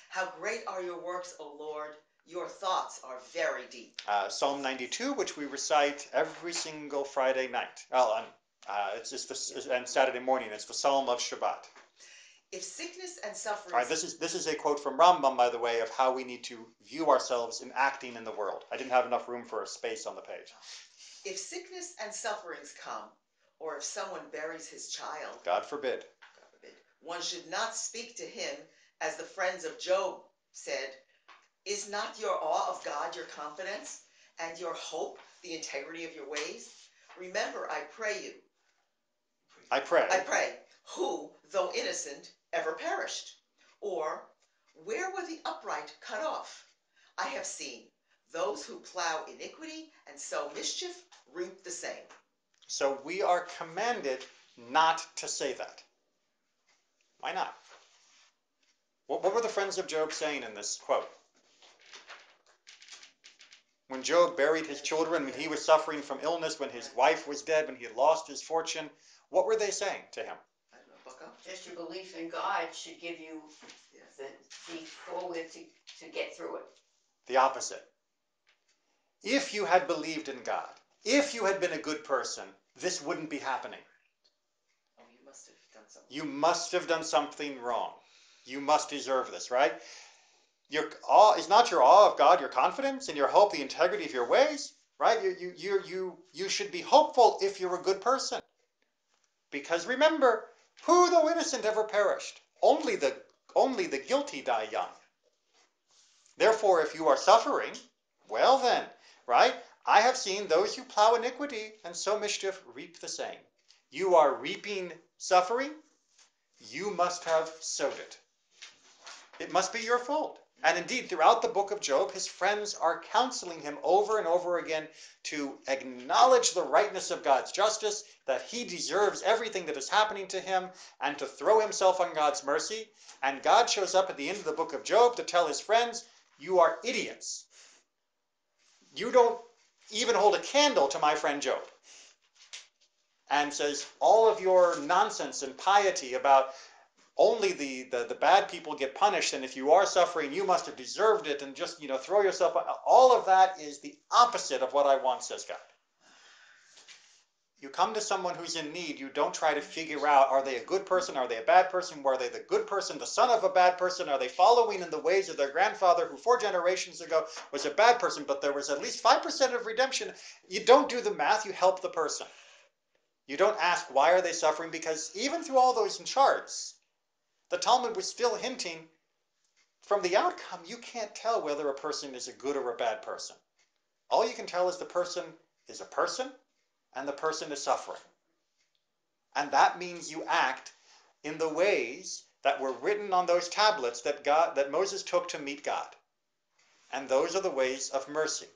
How great are your works, O Lord. Your thoughts are very deep. Psalm 92, which we recite every single Friday night. Well, and Saturday morning. It's the Psalm of Shabbat. If sickness and suffering... All right, this is a quote from Rambam, by the way, of how we need to view ourselves in acting in the world. I didn't have enough room for a space on the page. If sickness and sufferings come, or if someone buries his child... God forbid. One should not speak to him, as the friends of Job said, is not your awe of God your confidence, and your hope the integrity of your ways? Remember, I pray you. I pray. Who, though innocent, ever perished? Or, where were the upright cut off? I have seen those who plow iniquity and sow mischief reap the same. So we are commanded not to say that. Why not? What were the friends of Job saying in this quote? When Job buried his children, when he was suffering from illness, when his wife was dead, when he had lost his fortune, what were they saying to him? Just your belief in God should give you the forward to get through it. The opposite. If you had believed in God, if you had been a good person, this wouldn't be happening. must have done something. You must have done something wrong. You must deserve this, right? Your awe is not your awe of God, your confidence and your hope, the integrity of your ways, right? You should be hopeful if you're a good person. Because remember, who though innocent ever perished? Only the guilty die young. Therefore, if you are suffering, well then, right? I have seen those who plow iniquity and sow mischief reap the same. You are reaping suffering, you must have sowed it. It must be your fault. And indeed, throughout the book of Job, his friends are counseling him over and over again to acknowledge the rightness of God's justice, that he deserves everything that is happening to him, and to throw himself on God's mercy. And God shows up at the end of the book of Job to tell his friends, you are idiots. You don't even hold a candle to my friend Job. And says, all of your nonsense and piety about only the bad people get punished, and if you are suffering, you must have deserved it, and just, throw yourself, all of that is the opposite of what I want, says God. You come to someone who's in need, you don't try to figure out, are they a good person, are they a bad person, were they the good person, the son of a bad person, are they following in the ways of their grandfather who 4 generations ago was a bad person, but there was at least 5% of redemption. You don't do the math, you help the person. You don't ask, why are they suffering, because even through all those charts, the Talmud was still hinting, from the outcome, you can't tell whether a person is a good or a bad person. All you can tell is the person is a person, and the person is suffering. And that means you act in the ways that were written on those tablets that Moses took to meet God. And those are the ways of mercy.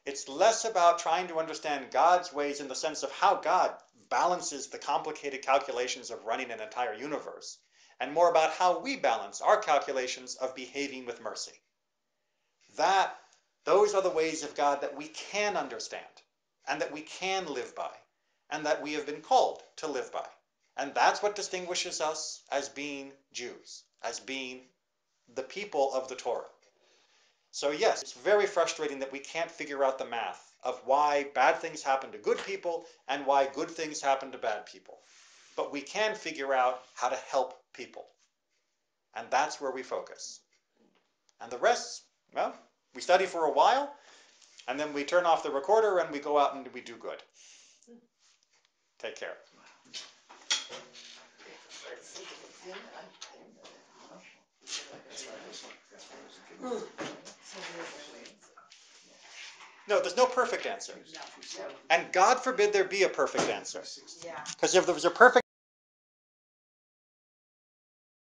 It's less about trying to understand God's ways in the sense of how God balances the complicated calculations of running an entire universe, and more about how we balance our calculations of behaving with mercy. Those are the ways of God that we can understand, and that we can live by, and that we have been called to live by. And that's what distinguishes us as being Jews, as being the people of the Torah. So yes, it's very frustrating that we can't figure out the math of why bad things happen to good people and why good things happen to bad people. But we can figure out how to help people. And that's where we focus. And the rest, well, we study for a while, and then we turn off the recorder and we go out and we do good. Take care. No, there's no perfect answer. And God forbid there be a perfect answer. Yeah. Because if there was a perfect